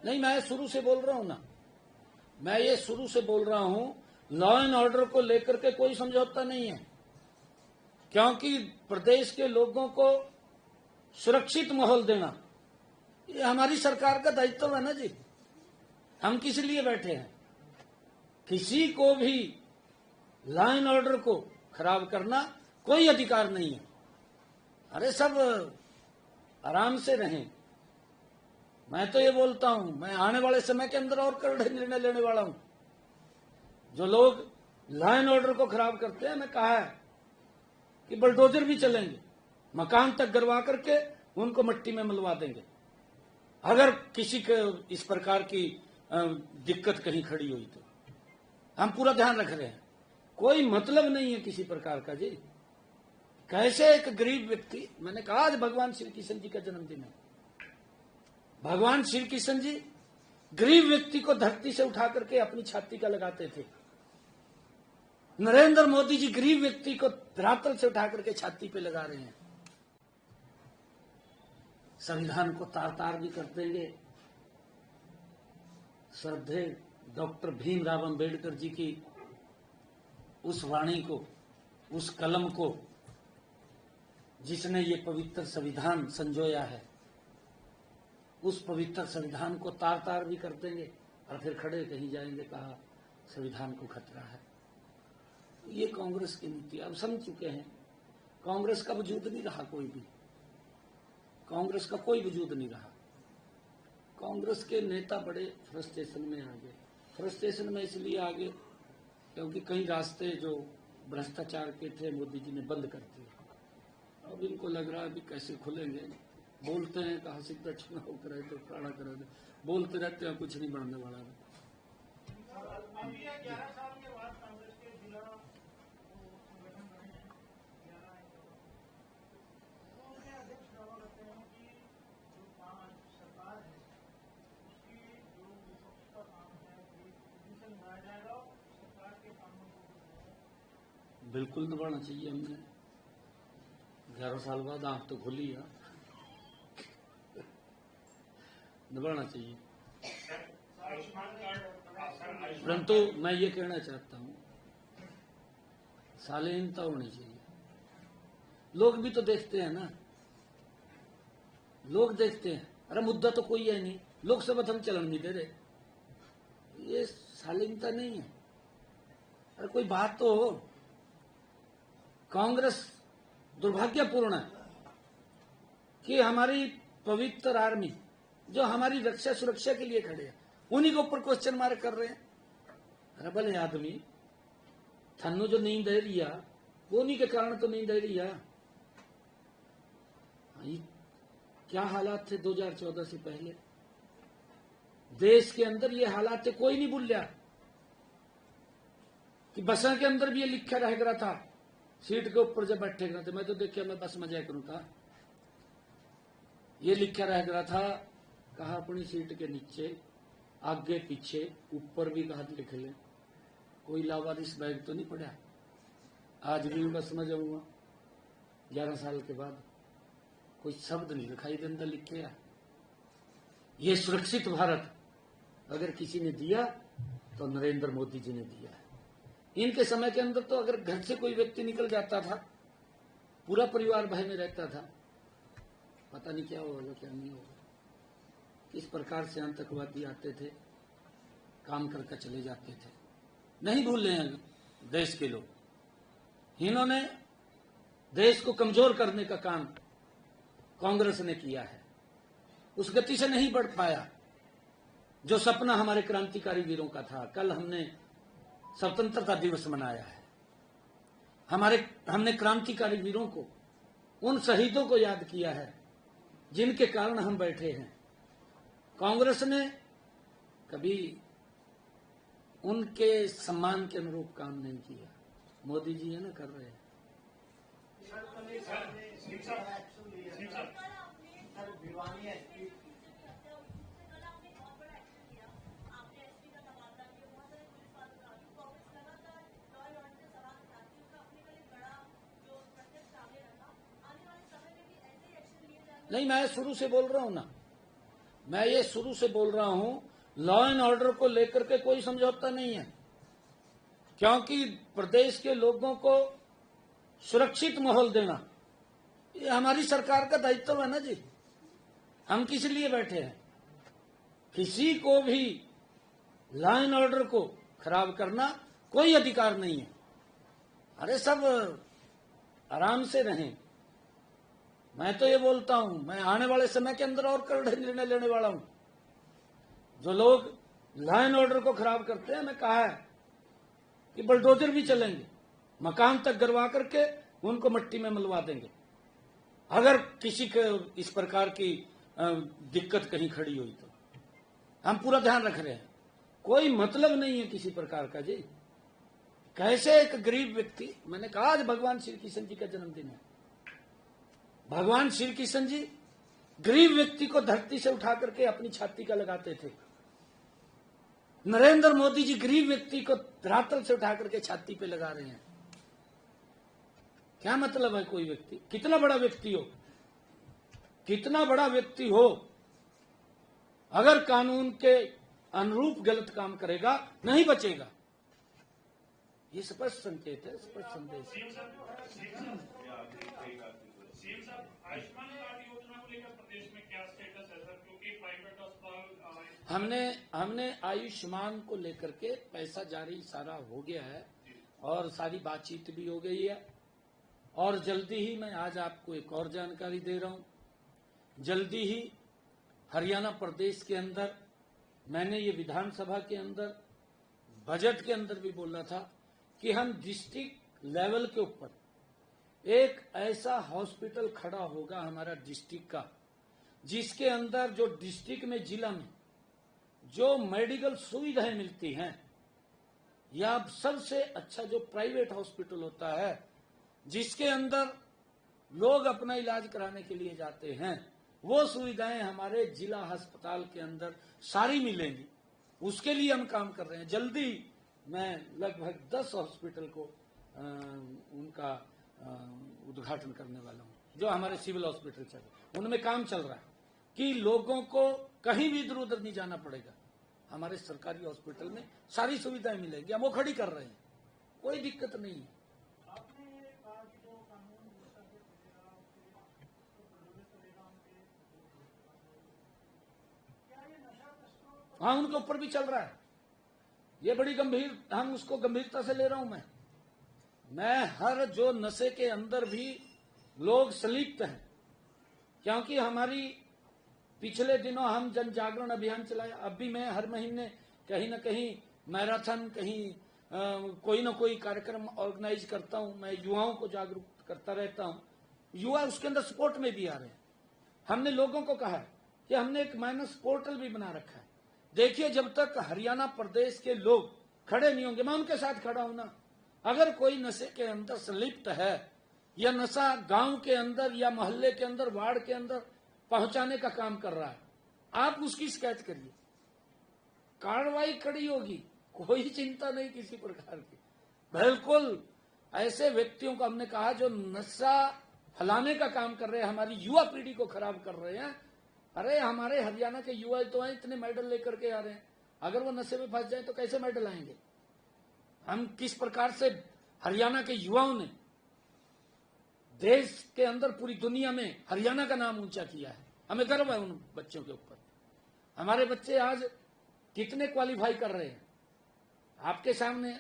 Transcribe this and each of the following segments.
नहीं, मैं शुरू से बोल रहा हूं ना, मैं ये शुरू से बोल रहा हूं, लॉ एंड ऑर्डर को लेकर के कोई समझौता नहीं है, क्योंकि प्रदेश के लोगों को सुरक्षित माहौल देना ये हमारी सरकार का दायित्व है ना जी। हम किस लिए बैठे हैं? किसी को भी लॉ एंड ऑर्डर को खराब करना कोई अधिकार नहीं है। अरे सब आराम से रहें। मैं तो ये बोलता हूं, मैं आने वाले समय के अंदर और कड़े निर्णय लेने वाला हूं। जो लोग लॉ एंड ऑर्डर को खराब करते हैं, मैं कहा है कि बुलडोजर भी चलेंगे, मकान तक गिरवा करके उनको मिट्टी में मिलवा देंगे, अगर किसी के इस प्रकार की दिक्कत कहीं खड़ी हुई तो। हम पूरा ध्यान रख रहे हैं, कोई मतलब नहीं है किसी प्रकार का जी। कैसे एक गरीब व्यक्ति, मैंने कहा आज भगवान श्री कृष्ण जी का जन्मदिन है, भगवान श्री कृष्ण जी गरीब व्यक्ति को धरती से उठा करके अपनी छाती का लगाते थे। नरेंद्र मोदी जी गरीब व्यक्ति को धरातल से उठा करके छाती पे लगा रहे हैं। संविधान को तार तार भी कर देंगे। श्रद्धेय डॉक्टर भीमराव अंबेडकर जी की उस वाणी को, उस कलम को, जिसने ये पवित्र संविधान संजोया है, उस पवित्र संविधान को तार तार भी कर देंगे और फिर खड़े कहीं जाएंगे, कहा संविधान को खतरा है। ये कांग्रेस की नीति, अब समझ चुके हैं। कांग्रेस का वजूद नहीं रहा, कोई भी कांग्रेस का कोई वजूद नहीं रहा। कांग्रेस के नेता बड़े फ्रस्ट्रेशन में आ गए। फ्रस्ट्रेशन में इसलिए आ गए क्योंकि कई रास्ते जो भ्रष्टाचार के थे मोदी जी ने बंद कर दिए। अब इनको लग रहा है कि कैसे खुलेंगे। बोलते हैं कहा सीधा चुनाव कराए तो खड़ा करा दे, बोलते रहते हैं, कुछ नहीं बढ़ने वाला है। बिल्कुल दबाना चाहिए। हमने 11 साल बाद आंख तो खुली है, दबाना चाहिए। परंतु मैं ये कहना चाहता हूं, शालीनता होनी चाहिए। लोग भी तो देखते हैं ना, लोग देखते हैं। अरे मुद्दा तो कोई है नहीं, लोकसभा हम चलन नहीं दे रहे, ये शालीनता नहीं है। अरे कोई बात तो हो। कांग्रेस दुर्भाग्यपूर्ण है कि हमारी पवित्र आर्मी जो हमारी रक्षा सुरक्षा के लिए खड़े हैं, उन्हीं के ऊपर क्वेश्चन मार्क कर रहे हैं। अरे भले आदमी थन्नू जो नींद दे लिया, वो उन्हीं के कारण तो नींद दे लिया। क्या हालात थे 2014 से पहले देश के अंदर? ये हालात थे, कोई नहीं भूल लिया कि बसा के अंदर भी ये लिखा रह गया था, सीट के ऊपर जब बैठे गए थे। मैं तो देखिए, मैं बस मजा करूं था, ये लिखा रह गया था, कहा अपनी सीट के नीचे, आगे पीछे, ऊपर भी कहा लिख ले, कोई लावारिस बैग तो नहीं पड़ा। आज भी बस में जाऊंगा 11 साल के बाद, कोई शब्द नहीं दिखाई देता लिखे। ये सुरक्षित भारत अगर किसी ने दिया तो नरेंद्र मोदी जी ने दिया है। इनके समय के अंदर तो अगर घर से कोई व्यक्ति निकल जाता था, पूरा परिवार भय में रहता था, पता नहीं क्या होगा क्या नहीं होगा। किस प्रकार से आतंकवादी आते थे, काम करके चले जाते थे। नहीं भूल रहे हैं देश के लोग। इन्होंने देश को कमजोर करने का काम कांग्रेस ने किया है, उस गति से नहीं बढ़ पाया जो सपना हमारे क्रांतिकारी वीरों का था। कल हमने स्वतंत्रता दिवस मनाया है। हमने क्रांतिकारी वीरों को, उन शहीदों को याद किया है जिनके कारण हम बैठे हैं। कांग्रेस ने कभी उनके सम्मान के अनुरूप काम नहीं किया। मोदी जी है ना कर रहे हैं। नहीं, मैं शुरू से बोल रहा हूं ना, मैं ये शुरू से बोल रहा हूं, लॉ एंड ऑर्डर को लेकर के कोई समझौता नहीं है, क्योंकि प्रदेश के लोगों को सुरक्षित माहौल देना ये हमारी सरकार का दायित्व है ना जी। हम किस लिए बैठे हैं? किसी को भी लॉ एंड ऑर्डर को खराब करना कोई अधिकार नहीं है। अरे सब आराम से रहें। मैं तो ये बोलता हूं, मैं आने वाले समय के अंदर और कड़े निर्णय लेने वाला हूं। जो लोग लॉ एंड ऑर्डर को खराब करते हैं, मैं कहा है कि बुलडोजर भी चलेंगे, मकान तक गिरवा करके उनको मिट्टी में मिलवा देंगे, अगर किसी को इस प्रकार की दिक्कत कहीं खड़ी हुई तो। हम पूरा ध्यान रख रहे हैं, कोई मतलब नहीं है किसी प्रकार का जी। कैसे एक गरीब व्यक्ति, मैंने कहा आज भगवान श्री कृष्ण जी का जन्मदिन है, भगवान श्री कृष्ण जी गरीब व्यक्ति को धरती से उठा करके अपनी छाती का लगाते थे। नरेंद्र मोदी जी गरीब व्यक्ति को धरातल से उठा करके छाती पे लगा रहे हैं। क्या मतलब है? कोई व्यक्ति कितना बड़ा व्यक्ति हो, कितना बड़ा व्यक्ति हो, अगर कानून के अनुरूप गलत काम करेगा नहीं बचेगा। ये स्पष्ट संकेत है, स्पष्ट संदेश है। सीएम साहब, आयुष्मान कार्ड योजना को लेकर प्रदेश में क्या स्टेटस है सर? क्योंकि प्राइवेट अस्पताल हमने आयुष्मान को लेकर के पैसा जारी सारा हो गया है और सारी बातचीत भी हो गई है, और जल्दी ही मैं आज आपको एक और जानकारी दे रहा हूं। जल्दी ही हरियाणा प्रदेश के अंदर, मैंने ये विधानसभा के अंदर बजट के अंदर भी बोला था कि हम डिस्ट्रिक्ट लेवल के ऊपर एक ऐसा हॉस्पिटल खड़ा होगा हमारा डिस्ट्रिक्ट का, जिसके अंदर जो डिस्ट्रिक्ट में, जिला में जो मेडिकल सुविधाएं मिलती हैं, या सबसे अच्छा जो प्राइवेट हॉस्पिटल होता है, जिसके अंदर लोग अपना इलाज कराने के लिए जाते हैं, वो सुविधाएं हमारे जिला अस्पताल के अंदर सारी मिलेंगी। उसके लिए हम काम कर रहे हैं। जल्दी मैं लगभग 10 हॉस्पिटल को उनका उद्घाटन करने वाला हूं, जो हमारे सिविल हॉस्पिटल चल रहे हैं। उनमें काम चल रहा है कि लोगों को कहीं भी इधर उधर नहीं जाना पड़ेगा। हमारे सरकारी हॉस्पिटल में सारी सुविधाएं मिलेंगी, हम वो खड़ी कर रहे हैं, कोई दिक्कत नहीं है। हाँ, उनके ऊपर भी चल रहा है। ये बड़ी गंभीर, हम उसको गंभीरता से ले रहा हूं। मैं हर जो नशे के अंदर भी लोग संलिप्त हैं, क्योंकि हमारी पिछले दिनों हम जन जागरण अभियान चलाया। अब भी मैं हर महीने कहीं न कहीं मैराथन, कहीं कोई ना कोई कार्यक्रम ऑर्गेनाइज करता हूं। मैं युवाओं को जागरूक करता रहता हूं, युवा उसके अंदर सपोर्ट में भी आ रहे हैं। हमने लोगों को कहा कि हमने एक माइनस पोर्टल भी बना रखा है। देखिए, जब तक हरियाणा प्रदेश के लोग खड़े नहीं होंगे, मैं उनके साथ खड़ा हूं ना। अगर कोई नशे के अंदर संलिप्त है, या नशा गांव के अंदर या मोहल्ले के अंदर, वार्ड के अंदर पहुंचाने का काम कर रहा है, आप उसकी शिकायत करिए, कार्रवाई कड़ी होगी, कोई चिंता नहीं किसी प्रकार की। बिल्कुल ऐसे व्यक्तियों को हमने कहा जो नशा फैलाने का काम कर रहे हैं, हमारी युवा पीढ़ी को खराब कर रहे हैं। अरे हमारे हरियाणा के युवा तो हैं, इतने मेडल लेकर के आ रहे हैं, अगर वो नशे में फंस जाए तो कैसे मेडल आएंगे? हम किस प्रकार से हरियाणा के युवाओं ने देश के अंदर, पूरी दुनिया में हरियाणा का नाम ऊंचा किया है। हमें गर्व है उन बच्चों के ऊपर। हमारे बच्चे आज कितने क्वालिफाई कर रहे हैं आपके सामने,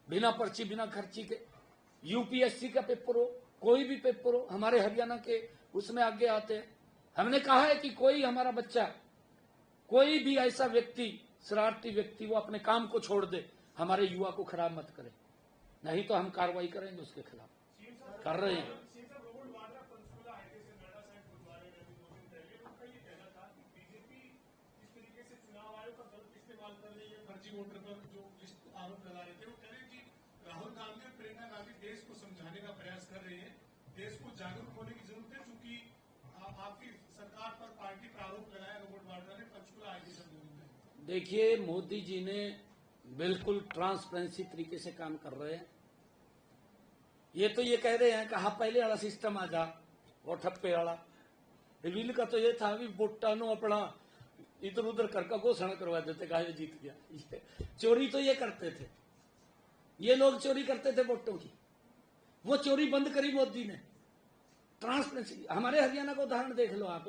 बिना पर्ची, बिना खर्ची के। यूपीएससी का पेपर हो, कोई भी पेपर हो, हमारे हरियाणा के उसमें आगे आते हैं। हमने कहा है कि कोई हमारा बच्चा, कोई भी ऐसा व्यक्ति, शरारती व्यक्ति, वो अपने काम को छोड़ दे, हमारे युवा को खराब मत करे, नहीं तो हम कार्रवाई करेंगे उसके खिलाफ। कर रहे हैं। राहुल गांधी और प्रियंका गांधी देश को समझाने का प्रयास कर रहे हैं, देश को जागरूक होने की जरूरत है, क्योंकि आपकी सरकार पर पार्टी पर आरोप लगाया रोबोट वाड्रा ने पंचकुला आईटी संबोधन। देखिए, मोदी जी ने बिल्कुल ट्रांसपेरेंसी तरीके से काम कर रहे हैं। ये तो ये कह रहे हैं कि हाँ पहले वाला सिस्टम आ जा, वो ठप्पे वाला। विल का तो ये था भी वोटा नो अपना इधर उधर कर का घोषणा करवा देते, कहा ये जीत गया। ये चोरी तो ये करते थे, ये लोग चोरी करते थे वोटों की। वो चोरी बंद करी मोदी ने, ट्रांसपेरेंसी। हमारे हरियाणा का उदाहरण देख लो आप।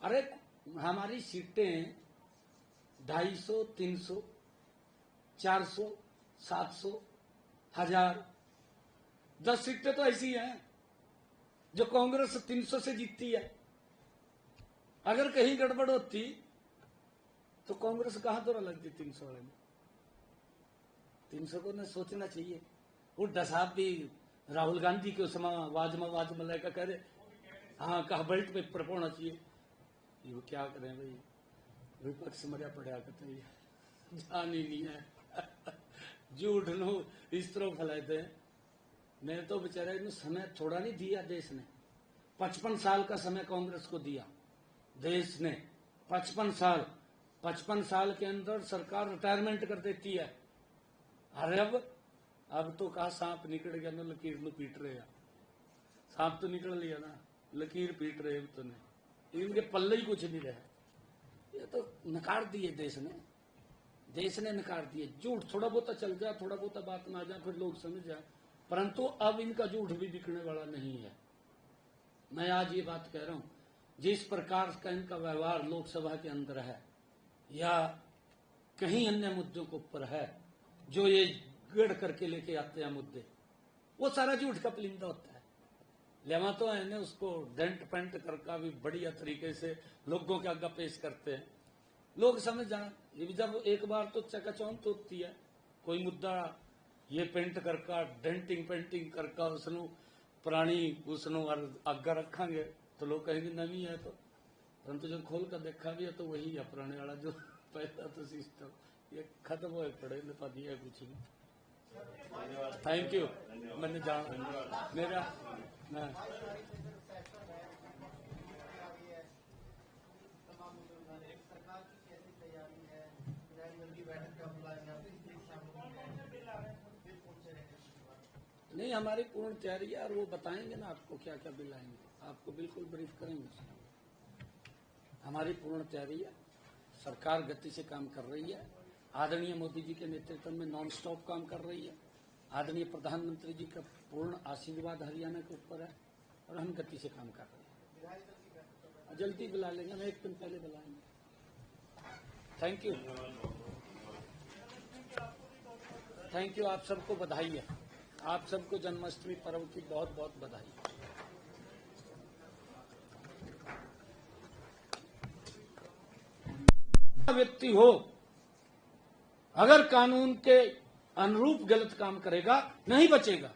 अरे हमारी सीटें 250, 300, 400, 700, 1000, 10 सीटें तो ऐसी हैं जो कांग्रेस 300 से जीतती है। अगर कहीं गड़बड़ होती तो कांग्रेस कहां दौरा लगती 300 वाले में। 300 को न सोचना चाहिए। उड्डा साहब भी राहुल गांधी के उसमें वाजमा लेकर कह रहे, हाँ कहा बेल्ट पेपर होना चाहिए। ये क्या करें भाई, विपक्ष मरिया पड़ा कहते जान ही नहीं है। झूठ लो इस तरह फैलाते हैं। मैं तो बेचारा इन्हें समय थोड़ा नहीं दिया देश ने। 55 साल का समय कांग्रेस को दिया देश ने, 55 साल के अंदर सरकार रिटायरमेंट कर देती है। अरे अब तो कहा सांप निकल गया ना, लकीर नु पीट रहे हैं। सांप तो निकल लिया ना, लकीर पीट रहे तो नहीं, इनके पल्ले ही कुछ नहीं रहा। ये तो नकार दिए देश ने नकार दिए। झूठ थोड़ा बहुत चल जाए, थोड़ा बहुत बात ना आ जाए, फिर लोग समझ जाए, परंतु अब इनका झूठ भी बिकने वाला नहीं है। मैं आज ये बात कह रहा हूं, जिस प्रकार का इनका व्यवहार लोकसभा के अंदर है या कहीं अन्य मुद्दों के ऊपर है, जो ये गढ़ करके लेके आते हैं मुद्दे, वो सारा झूठ का पलिंदा होता है। लेवा तो है उसको डेंट पेंट करके भी बढ़िया तरीके से लोगों के आगे पेश करते हैं। लोग समझ जाना, ये जब एक बार तो चकाचौंध होती है कोई मुद्दा, ये पेंट करका डेंटिंग पेंटिंग करका उसनु पुरानी उसनु आगे रखांगे तो लोग कहेंगे नवी है। तो परंतु जब खोल कर देखा भी है तो वही है पुराने वाला जो पहला तो सिस्टम, ये खत्म हो पड़े लेता दिया कुछ नहीं। Thank you. मैंने जाना मेरा नहीं, हमारी पूर्ण तैयारी है और वो बताएंगे ना आपको क्या क्या बिल आएंगे, आपको बिल्कुल ब्रीफ करेंगे। हमारी पूर्ण तैयारी है, सरकार गति से काम कर रही है। आदरणीय मोदी जी के नेतृत्व में नॉन स्टॉप काम कर रही है। आदरणीय प्रधानमंत्री जी का पूर्ण आशीर्वाद हरियाणा के ऊपर है और हम गति से काम कर रहे हैं। जल्दी बुला लेंगे, हम एक दिन पहले बुलाएंगे। Thank you, thank you. आप सबको बधाई है, आप सबको जन्माष्टमी पर्व की बहुत बहुत बधाई। व्यक्ति हो अगर कानून के अनुरूप गलत काम करेगा नहीं बचेगा।